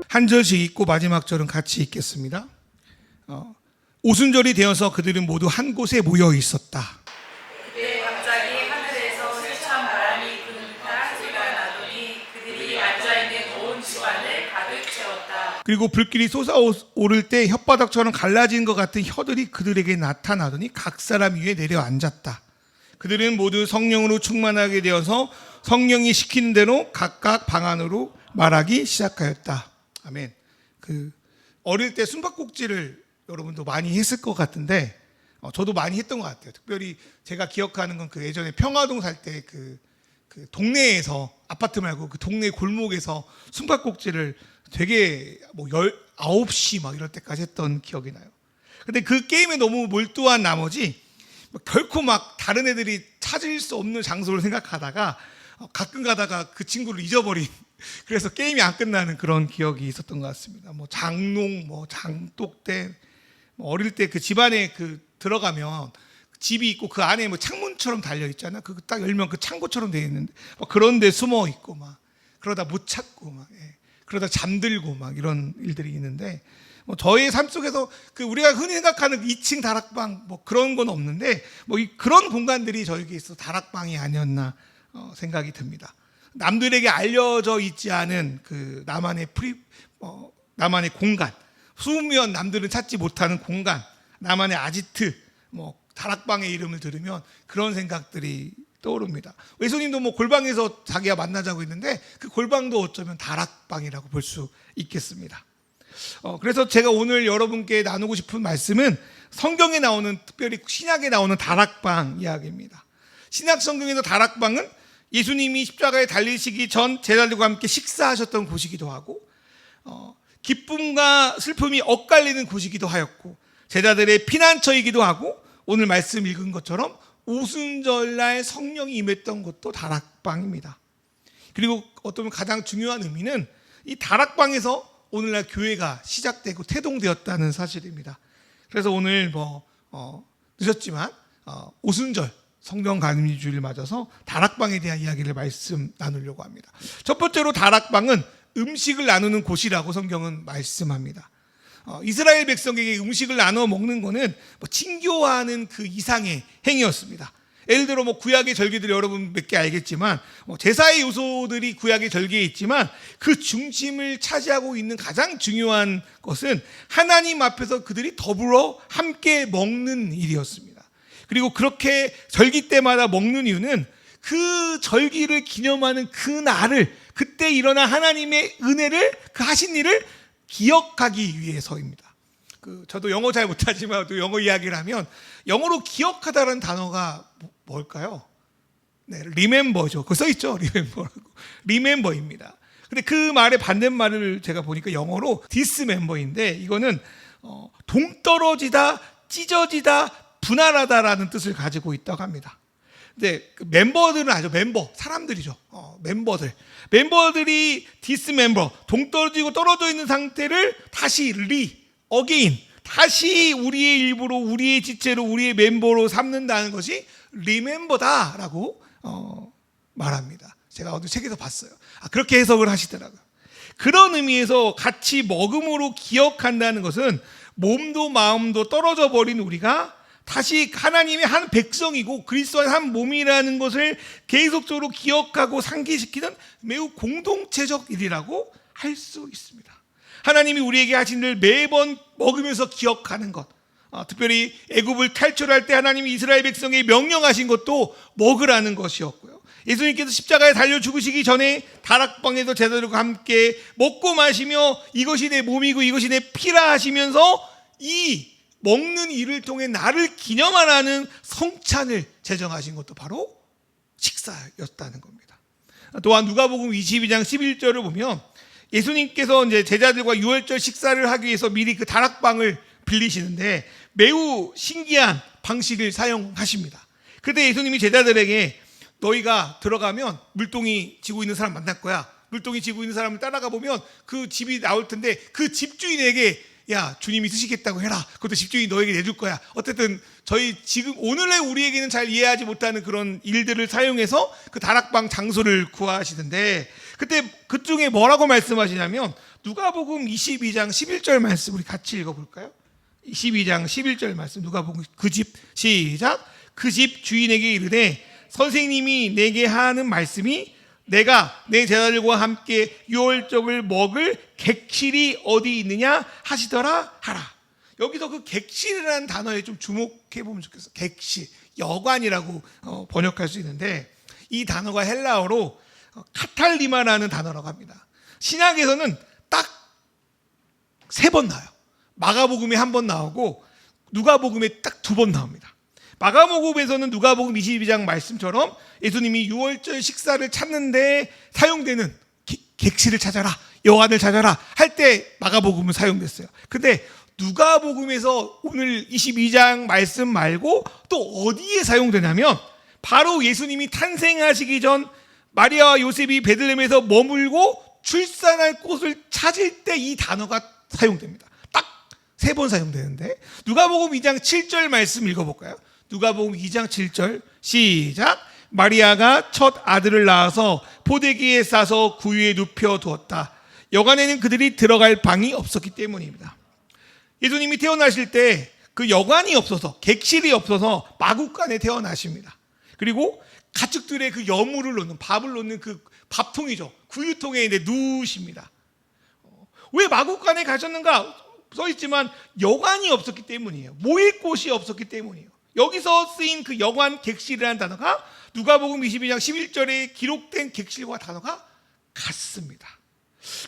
한 절씩 읽고 마지막 절은 같이 읽겠습니다. 오순절이 되어서 그들은 모두 한 곳에 모여 있었다. 그때 갑자기 하늘에서 세찬 바람이 부는 듯한 소리가 나더니 그들이 앉아있는 온 집안을 가득 채웠다. 그리고 불길이 솟아오를 때 혓바닥처럼 갈라진 것 같은 혀들이 그들에게 나타나더니 각 사람 위에 내려앉았다. 그들은 모두 성령으로 충만하게 되어서 성령이 시키는 대로 각각 방 안으로 말하기 시작하였다. 아멘. 어릴 때 숨바꼭질을 여러분도 많이 했을 것 같은데, 저도 많이 했던 것 같아요. 특별히 제가 기억하는 건 예전에 평화동 살 때 그 동네에서, 아파트 말고 그 동네 골목에서 숨바꼭질을 되게 19시 막 이럴 때까지 했던 기억이 나요. 근데 그 게임에 너무 몰두한 나머지 결코 막 다른 애들이 찾을 수 없는 장소를 생각하다가 가끔 가다가 그 친구를 잊어버린, 그래서 게임이 안 끝나는 그런 기억이 있었던 것 같습니다. 장롱, 장독대, 어릴 때 그 집안에 들어가면 집이 있고 그 안에 창문처럼 달려 있잖아. 그거 딱 열면 그 창고처럼 되어 있는데 그런 데 숨어 있고 그러다 못 찾고 그러다 잠들고 이런 일들이 있는데, 저의 삶 속에서 우리가 흔히 생각하는 2층 다락방 그런 건 없는데 그런 공간들이 저에게 있어서 다락방이 아니었나 생각이 듭니다. 남들에게 알려져 있지 않은 나만의 나만의 공간, 수면 남들은 찾지 못하는 공간, 나만의 아지트, 다락방의 이름을 들으면 그런 생각들이 떠오릅니다. 외손님도 골방에서 자기가 만나자고 했는데 그 골방도 어쩌면 다락방이라고 볼 수 있겠습니다. 그래서 제가 오늘 여러분께 나누고 싶은 말씀은 성경에 나오는, 특별히 신약에 나오는 다락방 이야기입니다. 신약 성경에서 다락방은 예수님이 십자가에 달리시기 전 제자들과 함께 식사하셨던 곳이기도 하고, 기쁨과 슬픔이 엇갈리는 곳이기도 하였고, 제자들의 피난처이기도 하고, 오늘 말씀 읽은 것처럼 오순절날 성령이 임했던 곳도 다락방입니다. 그리고 어쩌면 가장 중요한 의미는 이 다락방에서 오늘날 교회가 시작되고 태동되었다는 사실입니다. 그래서 오늘 늦었지만 오순절 성령 강림주일 맞아서 다락방에 대한 이야기를 말씀 나누려고 합니다. 첫 번째로 다락방은 음식을 나누는 곳이라고 성경은 말씀합니다. 이스라엘 백성에게 음식을 나눠 먹는 것은 친교하는 그 이상의 행위였습니다. 예를 들어 구약의 절기들 여러분 몇 개 알겠지만 제사의 요소들이 구약의 절기에 있지만 그 중심을 차지하고 있는 가장 중요한 것은 하나님 앞에서 그들이 더불어 함께 먹는 일이었습니다. 그리고 그렇게 절기 때마다 먹는 이유는 그 절기를 기념하는 그 날을, 그때 일어난 하나님의 은혜를, 그 하신 일을 기억하기 위해서입니다. 저도 영어 잘 못하지만 또 영어 이야기를 하면 영어로 기억하다라는 단어가 뭘까요? 네, remember죠. 그거 써있죠. remember라고. remember입니다. 근데 그 말의 반대말을 제가 보니까 영어로 dismember인데, 이거는 동떨어지다, 찢어지다, 분할하다라는 뜻을 가지고 있다고 합니다. 근데 멤버들은 아죠. 사람들이죠. 멤버들이 dismember, 동떨어지고 떨어져 있는 상태를 다시 again, 다시 우리의 일부로, 우리의 지체로, 우리의 멤버로 삼는다는 것이 remember다라고 말합니다. 제가 어디 책에서 봤어요. 그렇게 해석을 하시더라고요. 그런 의미에서 같이 먹음으로 기억한다는 것은 몸도 마음도 떨어져 버린 우리가 다시 하나님의 한 백성이고 그리스도의 한 몸이라는 것을 계속적으로 기억하고 상기시키는 매우 공동체적 일이라고 할 수 있습니다. 하나님이 우리에게 하신 일 매번 먹으면서 기억하는 것, 특별히 애굽을 탈출할 때 하나님이 이스라엘 백성에게 명령하신 것도 먹으라는 것이었고요. 예수님께서 십자가에 달려 죽으시기 전에 다락방에서 제자들과 함께 먹고 마시며 이것이 내 몸이고 이것이 내 피라 하시면서 이 먹는 일을 통해 나를 기념하라는 성찬을 제정하신 것도 바로 식사였다는 겁니다. 또한 누가복음 22장 11절을 보면 예수님께서 이제 제자들과 유월절 식사를 하기 위해서 미리 그 다락방을 빌리시는데 매우 신기한 방식을 사용하십니다. 그때 예수님이 제자들에게 너희가 들어가면 물동이 지고 있는 사람 만날 거야. 물동이 지고 있는 사람을 따라가 보면 그 집이 나올 텐데 그 집주인에게 야, 주님이 쓰시겠다고 해라. 그것도 집주인이 너에게 내줄 거야. 어쨌든 저희 지금 오늘날 우리에게는 잘 이해하지 못하는 그런 일들을 사용해서 그 다락방 장소를 구하시는데, 그때 그 중에 뭐라고 말씀하시냐면 누가복음 22장 11절 말씀 우리 같이 읽어볼까요? 22장 11절 말씀 누가복음 그 집 시작. 그 집 주인에게 이르되 선생님이 내게 하는 말씀이 내가 내 제자들과 함께 유월절을 먹을 객실이 어디 있느냐 하시더라 하라. 여기서 그 객실이라는 단어에 좀 주목해 보면 좋겠어. 객실, 여관이라고 번역할 수 있는데 이 단어가 헬라어로 카탈리마라는 단어라고 합니다. 신약에서는 딱 3번 나와요. 마가복음에 1번 나오고 누가복음에 딱 2번 나옵니다. 마가복음에서는 누가복음 22장 말씀처럼 예수님이 유월절 식사를 찾는데 사용되는 객실을 찾아라, 여관을 찾아라 할 때 마가복음은 사용됐어요. 근데 누가복음에서 오늘 22장 말씀 말고 또 어디에 사용되냐면 바로 예수님이 탄생하시기 전 마리아와 요셉이 베들레헴에서 머물고 출산할 곳을 찾을 때 이 단어가 사용됩니다. 딱 3번 사용되는데 누가복음 2장 7절 말씀 읽어볼까요? 누가복음 2장 7절 시작. 마리아가 첫 아들을 낳아서 포대기에 싸서 구유에 눕혀 두었다. 여관에는 그들이 들어갈 방이 없었기 때문입니다. 예수님이 태어나실 때 그 여관이 없어서 객실이 없어서 마구간에 태어나십니다. 그리고 가축들의 그 여물을 놓는 밥을 놓는 그 밥통이죠. 구유통에 이제 누우십니다. 왜 마구간에 가셨는가? 써있지만 여관이 없었기 때문이에요. 모일 곳이 없었기 때문이에요. 여기서 쓰인 그 여관 객실이라는 단어가 누가복음 22장 11절에 기록된 객실과 단어가 같습니다.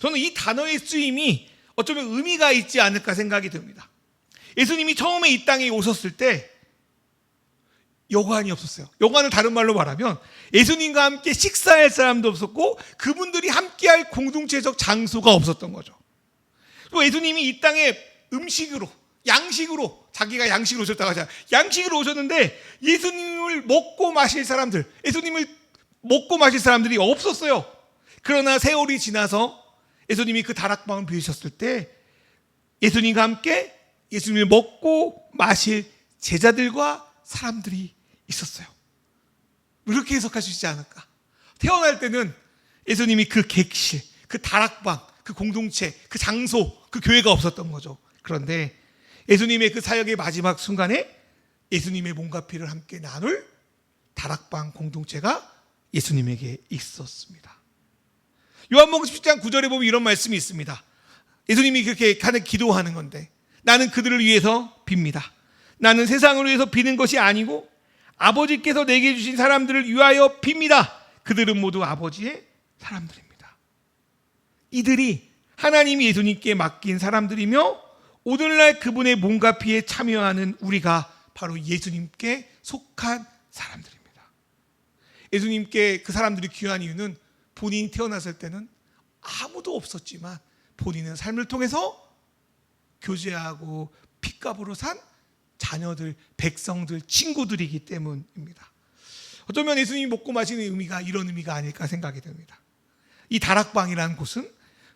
저는 이 단어의 쓰임이 어쩌면 의미가 있지 않을까 생각이 듭니다. 예수님이 처음에 이 땅에 오셨을 때 여관이 없었어요. 여관을 다른 말로 말하면 예수님과 함께 식사할 사람도 없었고 그분들이 함께할 공동체적 장소가 없었던 거죠. 또 예수님이 이 땅에 음식으로 양식으로 자기가 양식으로 오셨다고 하잖아요. 양식으로 오셨는데 예수님을 먹고 마실 사람들, 예수님을 먹고 마실 사람들이 없었어요. 그러나 세월이 지나서 예수님이 그 다락방을 비우셨을 때 예수님과 함께 예수님을 먹고 마실 제자들과 사람들이 있었어요. 이렇게 해석할 수 있지 않을까? 태어날 때는 예수님이 그 객실, 그 다락방, 그 공동체, 그 장소, 그 교회가 없었던 거죠. 그런데 예수님의 그 사역의 마지막 순간에 예수님의 몸과 피를 함께 나눌 다락방 공동체가 예수님에게 있었습니다. 요한복음 10장 9절에 보면 이런 말씀이 있습니다. 예수님이 그렇게 기도하는 건데 나는 그들을 위해서 빕니다. 나는 세상을 위해서 비는 것이 아니고 아버지께서 내게 주신 사람들을 위하여 빕니다. 그들은 모두 아버지의 사람들입니다. 이들이 하나님이 예수님께 맡긴 사람들이며 오늘날 그분의 몸과 피에 참여하는 우리가 바로 예수님께 속한 사람들입니다. 예수님께 그 사람들이 귀한 이유는 본인이 태어났을 때는 아무도 없었지만 본인은 삶을 통해서 교제하고 핏값으로 산 자녀들, 백성들, 친구들이기 때문입니다. 어쩌면 예수님이 먹고 마시는 의미가 이런 의미가 아닐까 생각이 듭니다. 이 다락방이라는 곳은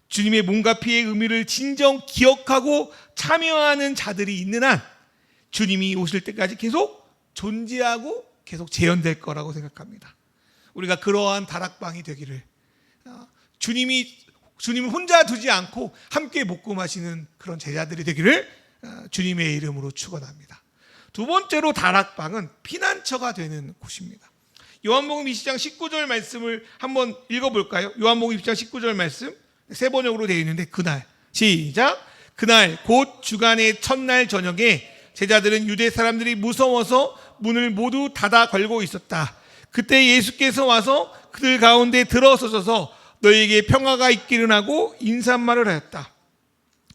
주님의 몸과 피의 의미를 진정 기억하고 참여하는 자들이 있는 한 주님이 오실 때까지 계속 존재하고 계속 재현될 거라고 생각합니다. 우리가 그러한 다락방이 되기를 주님을 혼자 두지 않고 함께 먹고 마시는 그런 제자들이 되기를 주님의 이름으로 축원합니다. 두 번째로 다락방은 피난처가 되는 곳입니다. 요한복음 20장 19절 말씀을 한번 읽어볼까요? 요한복음 20장 19절 말씀 3번역으로 되어 있는데 그날 시작. 그날 곧 주간의 첫날 저녁에 제자들은 유대 사람들이 무서워서 문을 모두 닫아 걸고 있었다. 그때 예수께서 와서 그들 가운데 들어서셔서 너희에게 평화가 있기를 하고 인사말을 하였다.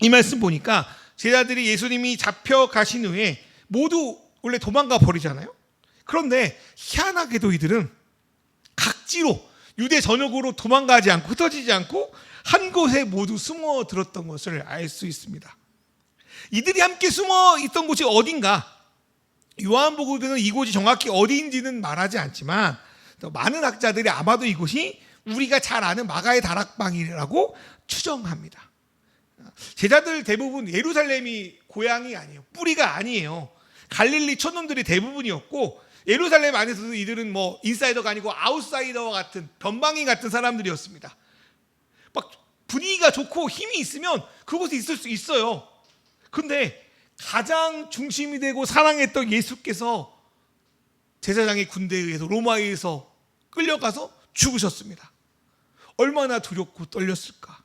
이 말씀 보니까 제자들이 예수님이 잡혀가신 후에 모두 원래 도망가 버리잖아요. 그런데 희한하게도 이들은 각지로 유대 전역으로 도망가지 않고 흩어지지 않고 한 곳에 모두 숨어 들었던 것을 알 수 있습니다. 이들이 함께 숨어 있던 곳이 어딘가? 요한복음에는 이곳이 정확히 어디인지는 말하지 않지만 많은 학자들이 아마도 이곳이 우리가 잘 아는 마가의 다락방이라고 추정합니다. 제자들 대부분 예루살렘이 고향이 아니에요. 뿌리가 아니에요. 갈릴리 촌놈들이 대부분이었고 예루살렘 안에서도 이들은 뭐 인사이더가 아니고 아웃사이더와 같은 변방인 같은 사람들이었습니다. 막 분위기가 좋고 힘이 있으면 그곳에 있을 수 있어요. 근데 가장 중심이 되고 사랑했던 예수께서 제사장의 군대에 의해서 로마에 의해서 끌려가서 죽으셨습니다. 얼마나 두렵고 떨렸을까.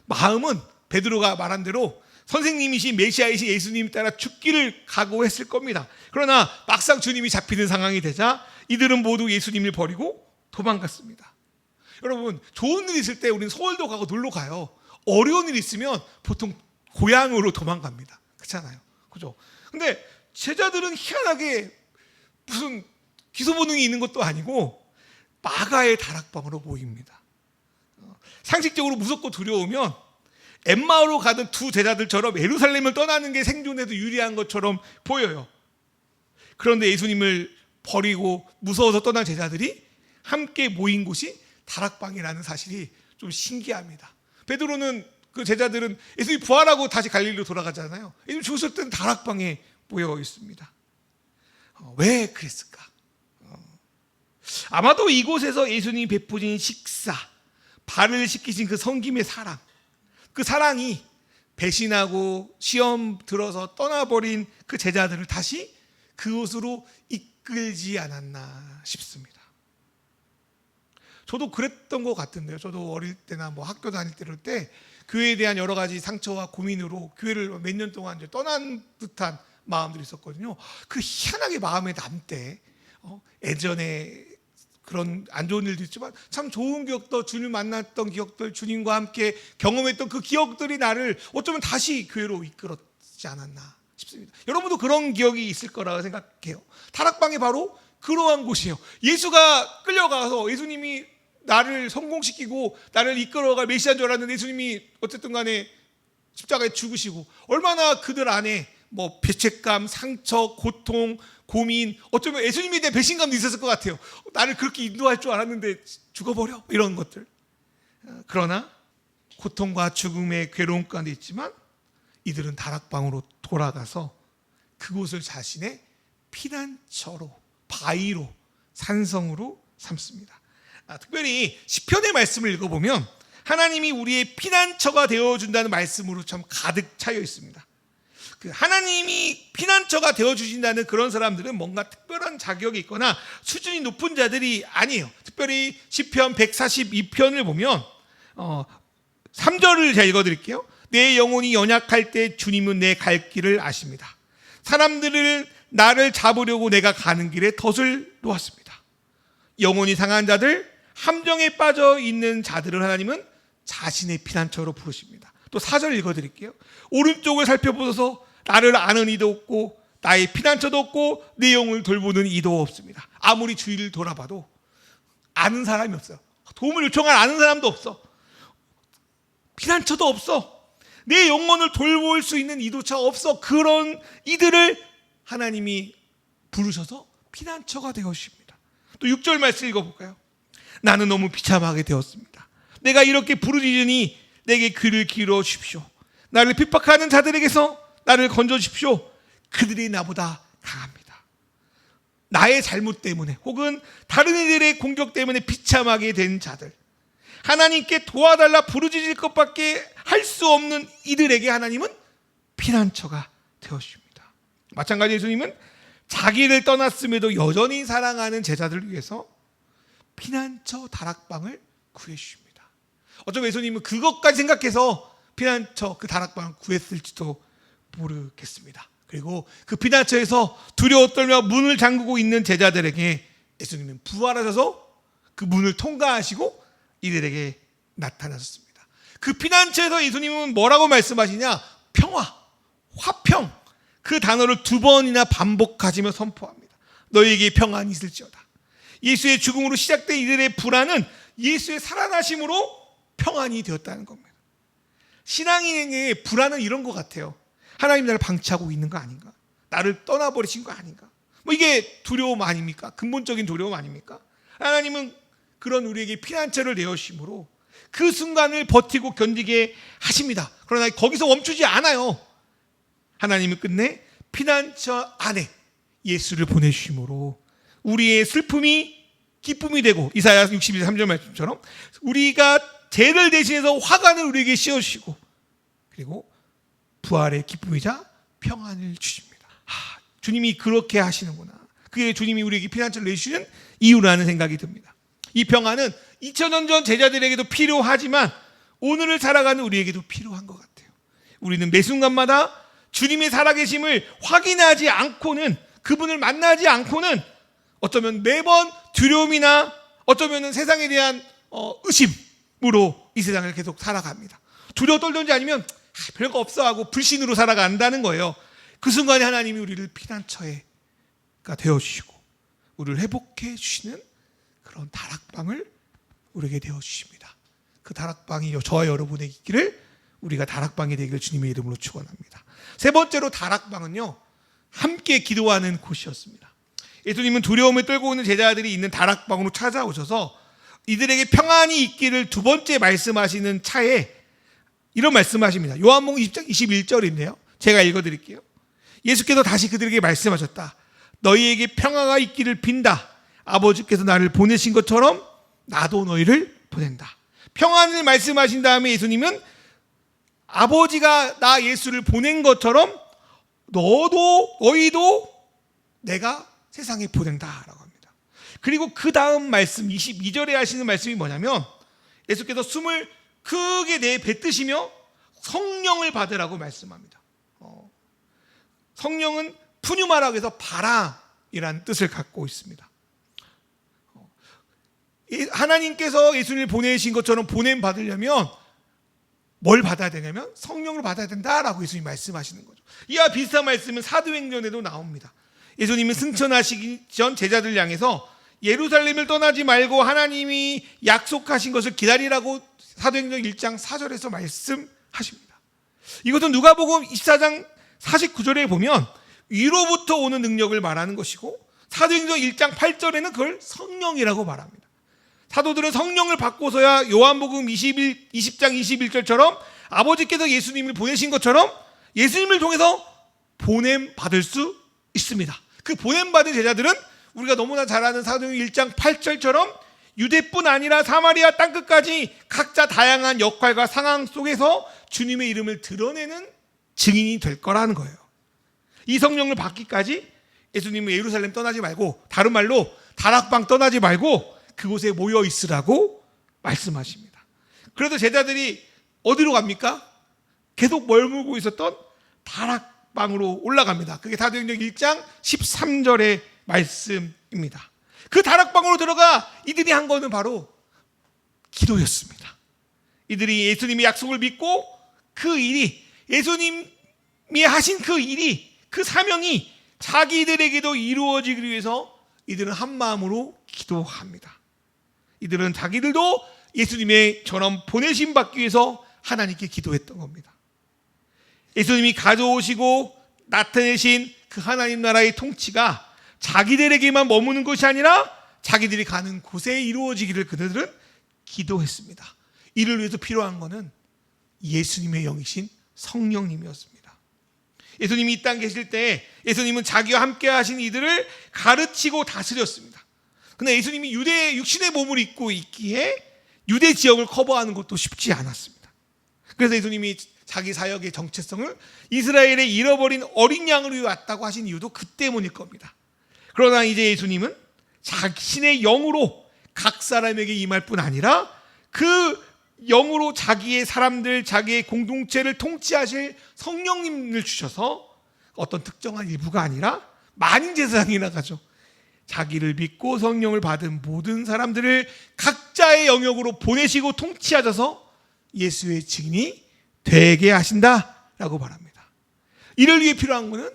마음은 베드로가 말한 대로 선생님이신 메시아이신 예수님 따라 죽기를 각오했을 겁니다. 그러나 막상 주님이 잡히는 상황이 되자 이들은 모두 예수님을 버리고 도망갔습니다. 여러분, 좋은 일 있을 때 우리는 서울도 가고 놀러 가요. 어려운 일 있으면 보통 고향으로 도망갑니다. 그렇잖아요. 그죠? 근데 제자들은 희한하게 무슨 기소본능이 있는 것도 아니고 마가의 다락방으로 모입니다. 상식적으로 무섭고 두려우면 엠마오로 가던 두 제자들처럼 예루살렘을 떠나는 게 생존에도 유리한 것처럼 보여요. 그런데 예수님을 버리고 무서워서 떠난 제자들이 함께 모인 곳이 다락방이라는 사실이 좀 신기합니다. 베드로는 그 제자들은 예수님이 부활하고 다시 갈릴리로 돌아가잖아요. 예수님 죽었을 때는 다락방에 모여 있습니다. 왜 그랬을까? 아마도 이곳에서 예수님이 베푸신 식사, 발을 씻기신 그 섬김의 사랑, 그 사랑이 배신하고 시험 들어서 떠나버린 그 제자들을 다시 그곳으로 이끌지 않았나 싶습니다. 저도 그랬던 것 같은데요. 저도 어릴 때나 학교 다닐 때 교회에 대한 여러 가지 상처와 고민으로 교회를 몇 년 동안 이제 떠난 듯한 마음들이 있었거든요. 그 희한하게 마음에 남때 예전에 그런 안 좋은 일도 있지만 참 좋은 기억도, 주님 만났던 기억들, 주님과 함께 경험했던 그 기억들이 나를 어쩌면 다시 교회로 이끌었지 않았나 싶습니다. 여러분도 그런 기억이 있을 거라고 생각해요. 다락방이 바로 그러한 곳이에요. 예수가 끌려가서 예수님이 나를 성공시키고 나를 이끌어갈 메시아인 줄 알았는데 예수님이 어쨌든 간에 십자가에 죽으시고 얼마나 그들 안에 죄책감, 상처, 고통, 고민, 어쩌면 예수님에 대한 배신감도 있었을 것 같아요. 나를 그렇게 인도할 줄 알았는데 죽어버려, 이런 것들. 그러나 고통과 죽음의 괴로움 가운데 있지만 이들은 다락방으로 돌아가서 그곳을 자신의 피난처로, 바위로, 산성으로 삼습니다. 특별히 시편의 말씀을 읽어보면 하나님이 우리의 피난처가 되어준다는 말씀으로 참 가득 차여 있습니다. 그 하나님이 피난처가 되어주신다는 그런 사람들은 뭔가 특별한 자격이 있거나 수준이 높은 자들이 아니에요. 특별히 시편 142편을 보면 3절을 제가 읽어드릴게요. 내 영혼이 연약할 때 주님은 내 갈 길을 아십니다. 사람들을 나를 잡으려고 내가 가는 길에 덫을 놓았습니다. 영혼이 상한 자들, 함정에 빠져 있는 자들을 하나님은 자신의 피난처로 부르십니다. 또 4절 읽어드릴게요. 오른쪽을 살펴보셔서 나를 아는 이도 없고 나의 피난처도 없고 내 영혼을 돌보는 이도 없습니다. 아무리 주위를 돌아봐도 아는 사람이 없어요. 도움을 요청할 아는 사람도 없어. 피난처도 없어. 내 영혼을 돌볼 수 있는 이도차 없어. 그런 이들을 하나님이 부르셔서 피난처가 되어주십니다. 또 6절 말씀 읽어볼까요? 나는 너무 비참하게 되었습니다. 내가 이렇게 부르짖으니 내게 귀를 기울여 주십시오. 나를 핍박하는 자들에게서 나를 건져주십시오. 그들이 나보다 강합니다. 나의 잘못 때문에 혹은 다른 이들의 공격 때문에 비참하게 된 자들, 하나님께 도와달라 부르짖을 것밖에 할 수 없는 이들에게 하나님은 피난처가 되어주십니다. 마찬가지로 예수님은 자기를 떠났음에도 여전히 사랑하는 제자들을 위해서 피난처 다락방을 구해주십니다. 어쩌면 예수님은 그것까지 생각해서 피난처 그 다락방을 구했을지도 모르겠습니다. 그리고 그 피난처에서 두려워 떨며 문을 잠그고 있는 제자들에게 예수님은 부활하셔서 그 문을 통과하시고 이들에게 나타나셨습니다. 그 피난처에서 예수님은 뭐라고 말씀하시냐? 평화, 화평, 그 단어를 2번이나 반복하시며 선포합니다. 너희에게 평안이 있을지어다. 예수의 죽음으로 시작된 이들의 불안은 예수의 살아나심으로 평안이 되었다는 겁니다. 신앙인의 불안은 이런 것 같아요. 하나님 나를 방치하고 있는 거 아닌가? 나를 떠나버리신 거 아닌가? 이게 두려움 아닙니까? 근본적인 두려움 아닙니까? 하나님은 그런 우리에게 피난처를 내어주심으로 그 순간을 버티고 견디게 하십니다. 그러나 거기서 멈추지 않아요. 하나님은 끝내 피난처 안에 예수를 보내주심으로 우리의 슬픔이 기쁨이 되고, 이사야 62장 3절 말씀처럼 우리가 죄를 대신해서 화관을 우리에게 씌워주시고 그리고 부활의 기쁨이자 평안을 주십니다. 주님이 그렇게 하시는구나. 그게 주님이 우리에게 피난처를 내주시는 이유라는 생각이 듭니다. 이 평안은 2000년 전 제자들에게도 필요하지만 오늘을 살아가는 우리에게도 필요한 것 같아요. 우리는 매 순간마다 주님의 살아계심을 확인하지 않고는, 그분을 만나지 않고는 어쩌면 매번 두려움이나 어쩌면 세상에 대한 의심으로 이 세상을 계속 살아갑니다. 두려워 떨든지 아니면 별거 없어 하고 불신으로 살아간다는 거예요. 그 순간에 하나님이 우리를 피난처가 되어주시고 우리를 회복해 주시는 그런 다락방을 우리에게 되어주십니다. 그 다락방이 저와 여러분에게 있기를, 우리가 다락방이 되기를 주님의 이름으로 축원합니다. 세 번째로 다락방은요, 함께 기도하는 곳이었습니다. 예수님은 두려움을 떨고 있는 제자들이 있는 다락방으로 찾아오셔서 이들에게 평안이 있기를 두 번째 말씀하시는 차에 이런 말씀하십니다. 요한복음 20장 21절인데요. 제가 읽어드릴게요. 예수께서 다시 그들에게 말씀하셨다. 너희에게 평화가 있기를 빈다. 아버지께서 나를 보내신 것처럼 나도 너희를 보낸다. 평안을 말씀하신 다음에 예수님은 아버지가 나 예수를 보낸 것처럼 너희도 내가 세상에 보낸다라고 합니다. 그리고 그 다음 말씀 22절에 하시는 말씀이 뭐냐면 예수께서 숨을 크게 내뱉으시며 성령을 받으라고 말씀합니다. 성령은 푸뉴마라고 해서 바람이라는 뜻을 갖고 있습니다. 하나님께서 예수님을 보내신 것처럼 보냄 받으려면 뭘 받아야 되냐면 성령을 받아야 된다라고 예수님이 말씀하시는 거죠. 이와 비슷한 말씀은 사도행전에도 나옵니다. 예수님은 승천하시기 전 제자들 향해서 예루살렘을 떠나지 말고 하나님이 약속하신 것을 기다리라고 사도행전 1장 4절에서 말씀하십니다. 이것은 누가복음 24장 49절에 보면 위로부터 오는 능력을 말하는 것이고 사도행전 1장 8절에는 그걸 성령이라고 말합니다. 사도들은 성령을 받고서야 요한복음 20장 21절처럼 아버지께서 예수님을 보내신 것처럼 예수님을 통해서 보냄 받을 수 있습니다. 그 보냄 받은 제자들은 우리가 너무나 잘 아는 사도행전 1장 8절처럼 유대뿐 아니라 사마리아 땅끝까지 각자 다양한 역할과 상황 속에서 주님의 이름을 드러내는 증인이 될 거라는 거예요. 이 성령을 받기까지 예수님은 예루살렘 떠나지 말고, 다른 말로 다락방 떠나지 말고 그곳에 모여 있으라고 말씀하십니다. 그래서 제자들이 어디로 갑니까? 계속 머물고 있었던 다락방으로 올라갑니다. 그게 사도행전 1장 13절의 말씀입니다. 그 다락방으로 들어가 이들이 한 거는 바로 기도였습니다. 이들이 예수님의 약속을 믿고 그 일이, 예수님이 하신 그 일이, 그 사명이 자기들에게도 이루어지기 위해서 이들은 한 마음으로 기도합니다. 이들은 자기들도 예수님의 저런 보내심 받기 위해서 하나님께 기도했던 겁니다. 예수님이 가져오시고 나타내신 그 하나님 나라의 통치가 자기들에게만 머무는 것이 아니라 자기들이 가는 곳에 이루어지기를 그들은 기도했습니다. 이를 위해서 필요한 것은 예수님의 영이신 성령님이었습니다. 예수님이 이 땅에 계실 때 예수님은 자기와 함께 하신 이들을 가르치고 다스렸습니다. 그런데 예수님이 유대의 육신의 몸을 입고 있기에 유대 지역을 커버하는 것도 쉽지 않았습니다. 그래서 예수님이 자기 사역의 정체성을 이스라엘의 잃어버린 어린 양을 위해 왔다고 하신 이유도 그 때문일 겁니다. 그러나 이제 예수님은 자신의 영으로 각 사람에게 임할 뿐 아니라 그 영으로 자기의 사람들, 자기의 공동체를 통치하실 성령님을 주셔서 어떤 특정한 일부가 아니라 만인 제사장이 나가죠. 자기를 믿고 성령을 받은 모든 사람들을 각자의 영역으로 보내시고 통치하셔서 예수의 증인이 되게 하신다라고 말합니다. 이를 위해 필요한 것은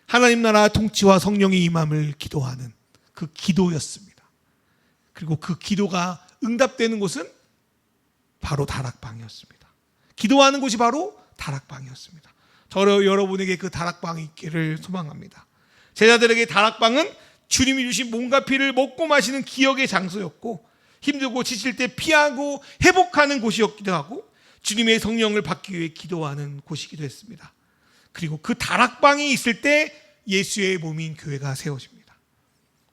하나님 나라 통치와 성령의 임함을 기도하는 그 기도였습니다. 그리고 그 기도가 응답되는 곳은 바로 다락방이었습니다. 기도하는 곳이 바로 다락방이었습니다. 저로 여러분에게 그 다락방이 있기를 소망합니다. 제자들에게 다락방은 주님이 주신 몸과 피를 먹고 마시는 기억의 장소였고, 힘들고 지칠 때 피하고 회복하는 곳이었기도 하고, 주님의 성령을 받기 위해 기도하는 곳이기도 했습니다. 그리고 그 다락방이 있을 때 예수의 몸인 교회가 세워집니다.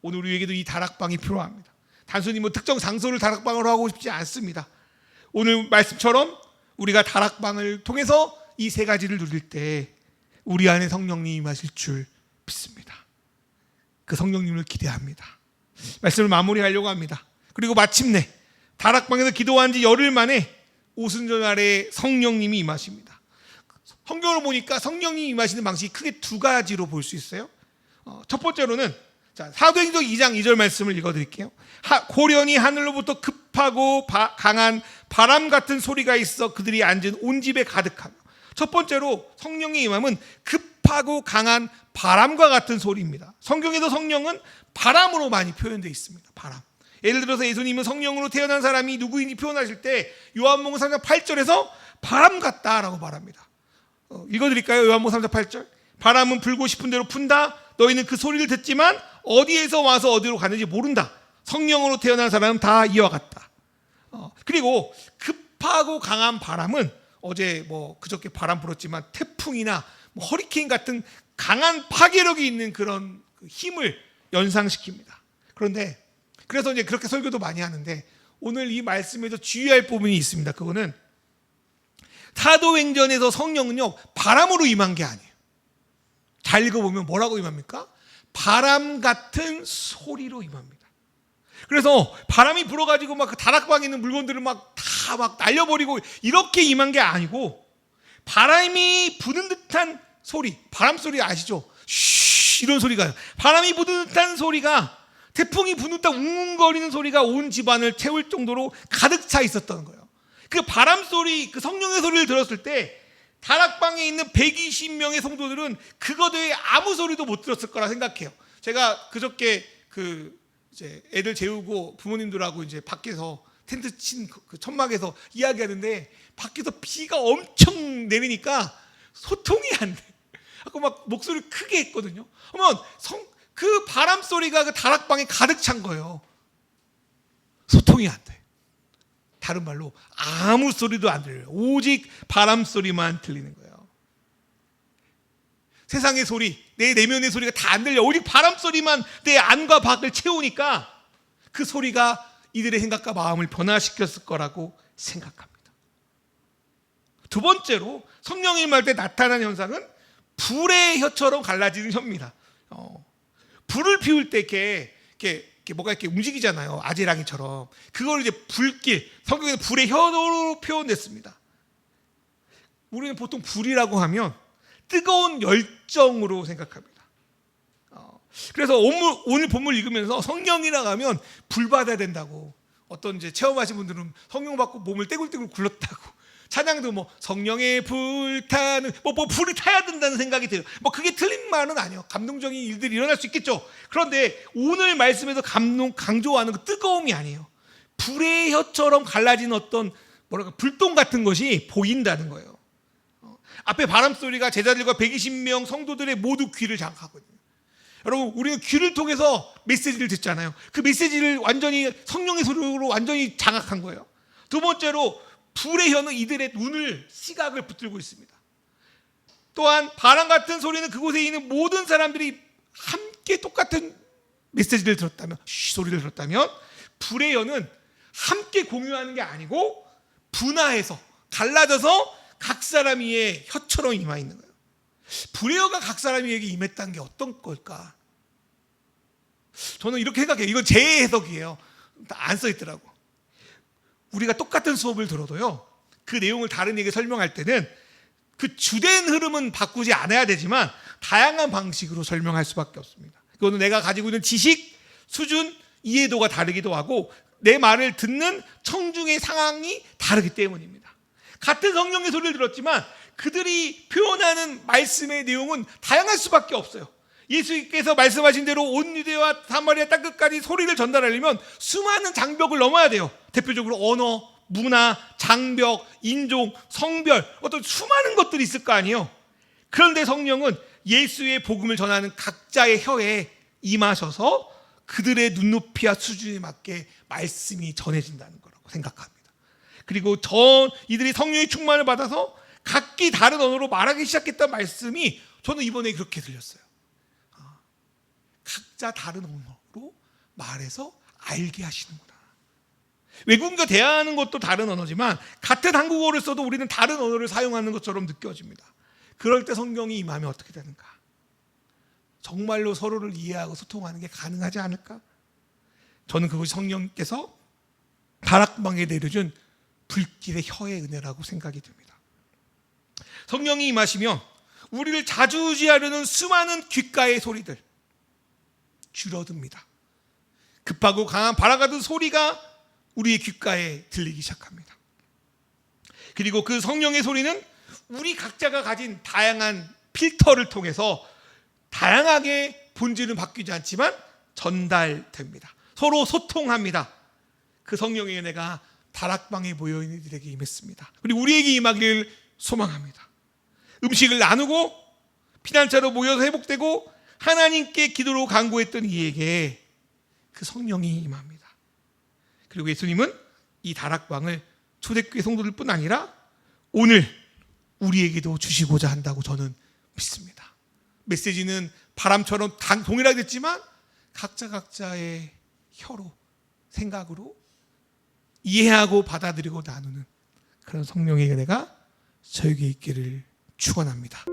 오늘 우리에게도 이 다락방이 필요합니다. 단순히 특정 장소를 다락방으로 하고 싶지 않습니다. 오늘 말씀처럼 우리가 다락방을 통해서 이 세 가지를 누릴 때 우리 안에 성령님이 임하실 줄 믿습니다. 그 성령님을 기대합니다. 말씀을 마무리하려고 합니다. 그리고 마침내 다락방에서 기도한 지 열흘 만에 오순절 아래 성령님이 임하십니다. 성경을 보니까 성령님이 임하시는 방식이 크게 두 가지로 볼 수 있어요. 첫 번째로는 사도행전 2장 2절 말씀을 읽어드릴게요. 고련히 하늘로부터 급하고 강한 바람 같은 소리가 있어 그들이 앉은 온 집에 가득하며. 첫 번째로 성령의 임함은 급하고 강한 바람과 같은 소리입니다. 성경에서 성령은 바람으로 많이 표현되어 있습니다. 바람. 예를 들어서 예수님은 성령으로 태어난 사람이 누구인지 표현하실 때 요한복음 3장 8절에서 바람 같다라고 말합니다. 읽어드릴까요? 요한복음 3장 8절. 바람은 불고 싶은 대로 분다. 너희는 그 소리를 듣지만 어디에서 와서 어디로 가는지 모른다. 성령으로 태어난 사람은 다 이와 같다. 그리고 급하고 강한 바람은 어제 그저께 바람 불었지만 태풍이나 허리케인 같은 강한 파괴력이 있는 그런 힘을 연상시킵니다. 그런데 그래서 이제 그렇게 설교도 많이 하는데 오늘 이 말씀에서 주의할 부분이 있습니다. 그거는 사도행전에서 성령은요 바람으로 임한 게 아니에요. 잘 읽어보면 뭐라고 임합니까? 바람 같은 소리로 임합니다. 그래서 바람이 불어가지고 막 그 다락방에 있는 물건들을 다 날려버리고 이렇게 임한 게 아니고 바람이 부는 듯한 소리, 바람 소리 아시죠? 쉬 이런 소리가요. 바람이 부는 듯한 소리가 태풍이 부는 듯한 웅웅거리는 소리가 온 집안을 채울 정도로 가득 차 있었던 거예요. 그 바람 소리, 그 성령의 소리를 들었을 때 다락방에 있는 120명의 성도들은 그거 외에 아무 소리도 못 들었을 거라 생각해요. 제가 그저께 이제 애들 재우고 부모님들하고 이제 밖에서 텐트 친 그 천막에서 이야기하는데 밖에서 비가 엄청 내리니까 소통이 안 돼. 아까 목소리를 크게 했거든요. 그러면 그 바람 소리가 그 다락방에 가득 찬 거예요. 소통이 안 돼. 다른 말로 아무 소리도 안 들려요. 오직 바람 소리만 들리는 거예요. 세상의 소리, 내 내면의 소리가 다 안 들려. 오직 바람 소리만 내 안과 밖을 채우니까 그 소리가 이들의 생각과 마음을 변화시켰을 거라고 생각합니다. 두 번째로 성령이 임할 때 나타나는 현상은 불의 혀처럼 갈라지는 혀입니다. 불을 피울 때 이렇게 뭐가 이렇게 움직이잖아요. 아지랑이처럼. 그걸 이제 불길, 성경에서 불의 혀로 표현했습니다. 우리는 보통 불이라고 하면 뜨거운 열정으로 생각합니다. 그래서 오늘 본문 읽으면서 성령이라고 하면 불 받아야 된다고. 어떤 이제 체험하신 분들은 성령 받고 몸을 떼굴떼굴 굴렀다고. 찬양도 성령의 불타는 불이 타야 된다는 생각이 들어요. 그게 틀린 말은 아니에요. 감동적인 일들이 일어날 수 있겠죠. 그런데 오늘 말씀에서 강조하는 그 뜨거움이 아니에요. 불의 혀처럼 갈라진 어떤 불똥 같은 것이 보인다는 거예요. 앞에 바람 소리가 제자들과 120명 성도들의 모두 귀를 장악하거든요. 여러분, 우리는 귀를 통해서 메시지를 듣잖아요. 그 메시지를 완전히 성령의 소리로 완전히 장악한 거예요. 두 번째로 불의 혀는 이들의 눈을, 시각을 붙들고 있습니다. 또한 바람 같은 소리는 그곳에 있는 모든 사람들이 함께 똑같은 메시지를 들었다면, 소리를 들었다면, 불의 혀는 함께 공유하는 게 아니고 분화해서 갈라져서 각 사람 위에 혀처럼 임하 있는 거예요. 불의 혀가 각 사람 위에 임했다는 게 어떤 걸까? 저는 이렇게 생각해요. 이건 제 해석이에요. 안 써 있더라고. 우리가 똑같은 수업을 들어도요, 그 내용을 다른 얘기 설명할 때는 그 주된 흐름은 바꾸지 않아야 되지만 다양한 방식으로 설명할 수밖에 없습니다. 그거는 내가 가지고 있는 지식, 수준, 이해도가 다르기도 하고 내 말을 듣는 청중의 상황이 다르기 때문입니다. 같은 성령의 소리를 들었지만 그들이 표현하는 말씀의 내용은 다양할 수밖에 없어요. 예수께서 말씀하신 대로 온 유대와 사마리아 땅끝까지 소리를 전달하려면 수많은 장벽을 넘어야 돼요. 대표적으로 언어, 문화, 장벽, 인종, 성별, 어떤 수많은 것들이 있을 거 아니에요. 그런데 성령은 예수의 복음을 전하는 각자의 혀에 임하셔서 그들의 눈높이와 수준에 맞게 말씀이 전해진다는 거라고 생각합니다. 그리고 이들이 성령의 충만을 받아서 각기 다른 언어로 말하기 시작했던 말씀이 저는 이번에 그렇게 들렸어요. 각자 다른 언어로 말해서 알게 하시는구나. 외국인과 대화하는 것도 다른 언어지만 같은 한국어를 써도 우리는 다른 언어를 사용하는 것처럼 느껴집니다. 그럴 때 성경이 임하면 어떻게 되는가? 정말로 서로를 이해하고 소통하는 게 가능하지 않을까? 저는 그것이 성령께서 다락방에 내려준 불길의 혀의 은혜라고 생각이 듭니다. 성령이 임하시면 우리를 자주지하려는 수많은 귓가의 소리들 줄어듭니다. 급하고 강한 바람같은 소리가 우리의 귓가에 들리기 시작합니다. 그리고 그 성령의 소리는 우리 각자가 가진 다양한 필터를 통해서 다양하게 본질은 바뀌지 않지만 전달됩니다. 서로 소통합니다. 그 성령의 은혜가 다락방에 모여있는 이들에게 임했습니다. 그리고 우리에게 임하기를 소망합니다. 음식을 나누고 피난처로 모여서 회복되고 하나님께 기도로 간구했던 이에게 그 성령이 임합니다. 그리고 예수님은 이 다락방을 초대교회 성도들 뿐 아니라 오늘 우리에게도 주시고자 한다고 저는 믿습니다. 메시지는 바람처럼 동일하게 됐지만 각자의 혀로 생각으로 이해하고 받아들이고 나누는 그런 성령의 은혜가 저에게 있기를 축원합니다.